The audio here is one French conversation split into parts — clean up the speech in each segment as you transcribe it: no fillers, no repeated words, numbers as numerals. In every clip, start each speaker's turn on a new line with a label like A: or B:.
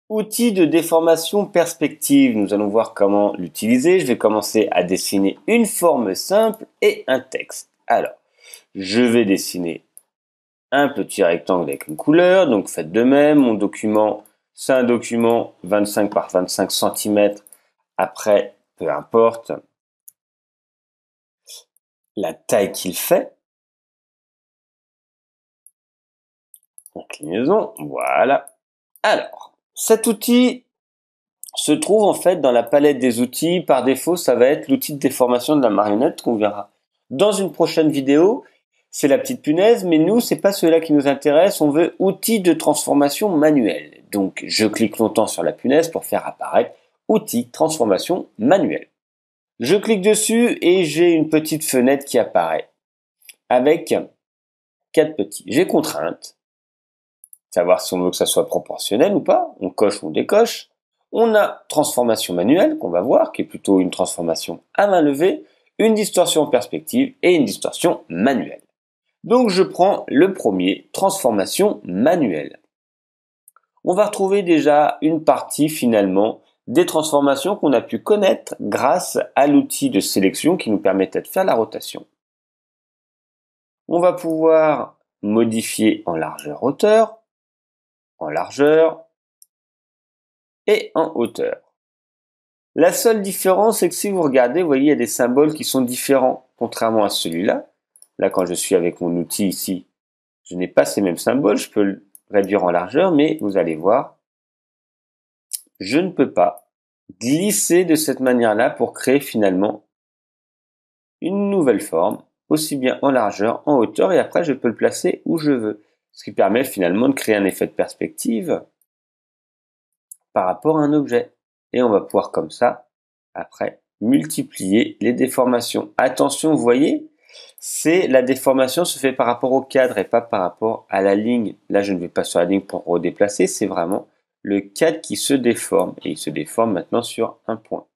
A: Outil de déformation perspective, nous allons voir comment l'utiliser. Je vais commencer à dessiner une forme simple et un texte. Alors, je vais dessiner un petit rectangle avec une couleur, donc faites de même. Mon document, c'est un document 25 par 25 cm. Après, peu importe la taille qu'il fait. Inclinaison, voilà. Alors, cet outil se trouve en fait dans la palette des outils. Par défaut, ça va être l'outil de déformation de la marionnette qu'on verra dans une prochaine vidéo. C'est la petite punaise, mais nous, c'est pas celui-là qui nous intéresse. On veut outil de transformation manuelle. Donc, je clique longtemps sur la punaise pour faire apparaître outil transformation manuelle. Je clique dessus et j'ai une petite fenêtre qui apparaît avec 4 petits. J'ai contrainte, savoir si on veut que ça soit proportionnel ou pas. On coche ou on décoche. On a transformation manuelle qu'on va voir, qui est plutôt une transformation à main levée, une distorsion en perspective et une distorsion manuelle. Donc je prends le premier, transformation manuelle. On va retrouver déjà une partie finalement des transformations qu'on a pu connaître grâce à l'outil de sélection qui nous permettait de faire la rotation. On va pouvoir modifier en largeur-hauteur, en largeur et en hauteur. La seule différence, c'est que si vous regardez, vous voyez, il y a des symboles qui sont différents, contrairement à celui-là. Là, quand je suis avec mon outil ici, je n'ai pas ces mêmes symboles. Je peux le réduire en largeur, mais vous allez voir, je ne peux pas glisser de cette manière-là pour créer finalement une nouvelle forme, aussi bien en largeur, en hauteur, et après, je peux le placer où je veux. Ce qui permet finalement de créer un effet de perspective par rapport à un objet. Et on va pouvoir comme ça, après, multiplier les déformations. Attention, vous voyez, la déformation se fait par rapport au cadre et pas par rapport à la ligne. Là, je ne vais pas sur la ligne pour redéplacer, c'est vraiment le cadre qui se déforme. Et il se déforme maintenant sur un point.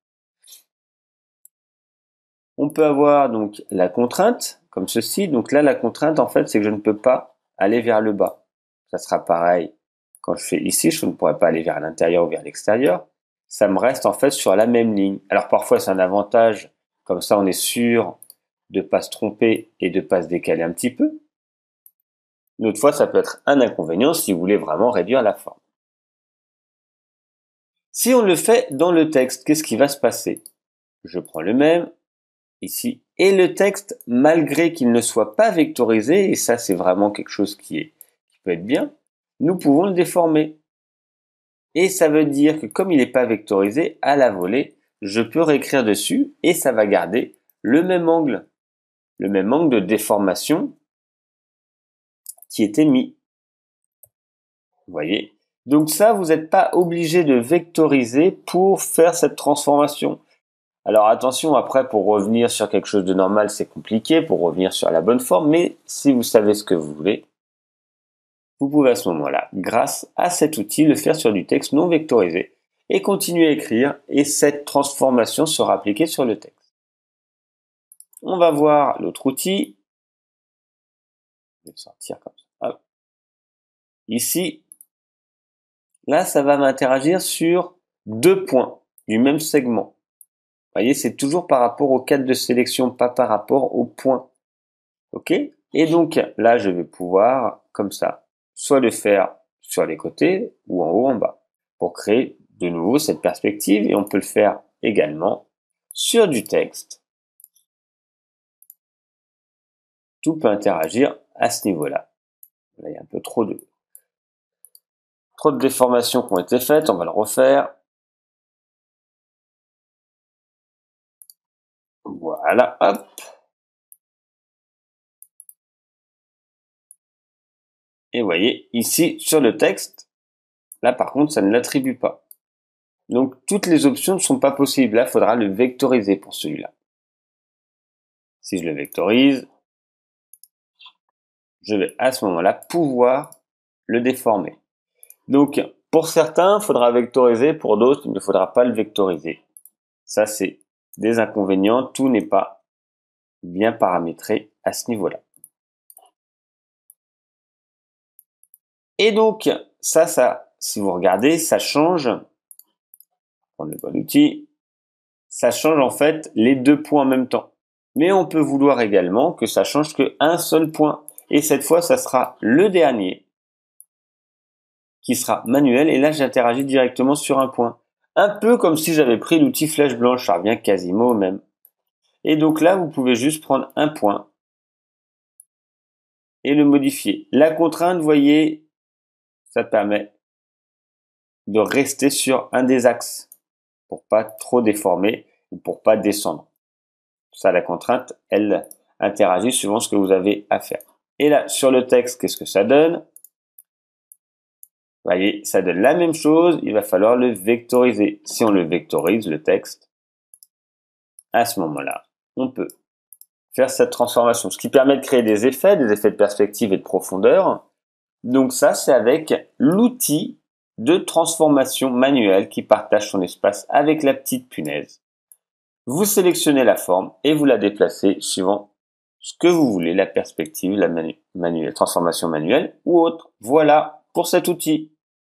A: On peut avoir donc la contrainte, comme ceci. Donc là, la contrainte, en fait, c'est que je ne peux pas aller vers le bas. Ça sera pareil quand je fais ici, je ne pourrais pas aller vers l'intérieur ou vers l'extérieur. Ça me reste en fait sur la même ligne. Alors parfois c'est un avantage, comme ça on est sûr de ne pas se tromper et de ne pas se décaler un petit peu. Une autre fois ça peut être un inconvénient si vous voulez vraiment réduire la forme. Si on le fait dans le texte, qu'est-ce qui va se passer? Je prends le même, ici, et le texte, malgré qu'il ne soit pas vectorisé, et ça c'est vraiment quelque chose qui peut être bien, nous pouvons le déformer. Et ça veut dire que comme il n'est pas vectorisé, à la volée, je peux réécrire dessus et ça va garder le même angle de déformation qui était mis. Vous voyez? Donc ça, vous n'êtes pas obligé de vectoriser pour faire cette transformation. Alors attention, après, pour revenir sur quelque chose de normal, c'est compliqué, pour revenir sur la bonne forme, mais si vous savez ce que vous voulez, vous pouvez à ce moment-là, grâce à cet outil, le faire sur du texte non vectorisé et continuer à écrire et cette transformation sera appliquée sur le texte. On va voir l'autre outil. Je vais le sortir comme ça. Hop. Ici, là, ça va m'interagir sur 2 points du même segment. Vous voyez, c'est toujours par rapport au cadre de sélection, pas par rapport au point. OK? Et donc, là, je vais pouvoir, comme ça, soit le faire sur les côtés ou en haut, en bas, pour créer de nouveau cette perspective. Et on peut le faire également sur du texte. Tout peut interagir à ce niveau-là. Là, il y a un peu trop de déformations qui ont été faites. On va le refaire. Voilà, hop. Et vous voyez, ici, sur le texte, là, par contre, ça ne l'attribue pas. Donc, toutes les options ne sont pas possibles. Là, il faudra le vectoriser pour celui-là. Si je le vectorise, je vais à ce moment-là pouvoir le déformer. Donc, pour certains, il faudra vectoriser, pour d'autres, il ne faudra pas le vectoriser. Ça, c'est des inconvénients. Tout n'est pas bien paramétré à ce niveau-là. Et donc, ça si vous regardez, ça change, prendre le bon outil, ça change en fait les deux points en même temps. Mais on peut vouloir également que ça change qu'un seul point. Et cette fois, ça sera le dernier qui sera manuel. Et là, j'interagis directement sur un point. Un peu comme si j'avais pris l'outil flèche blanche, ça revient quasiment au même. Et donc là, vous pouvez juste prendre un point et le modifier. La contrainte, vous voyez, ça permet de rester sur un des axes pour pas trop déformer ou pour pas descendre. Ça, la contrainte, elle interagit suivant ce que vous avez à faire. Et là, sur le texte, qu'est-ce que ça donne? Vous voyez, ça donne la même chose, il va falloir le vectoriser. Si on le vectorise, le texte, à ce moment-là, on peut faire cette transformation, ce qui permet de créer des effets de perspective et de profondeur. Donc ça, c'est avec l'outil de transformation manuelle qui partage son espace avec la petite punaise. Vous sélectionnez la forme et vous la déplacez suivant ce que vous voulez, la perspective, la transformation manuelle ou autre. Voilà pour cet outil.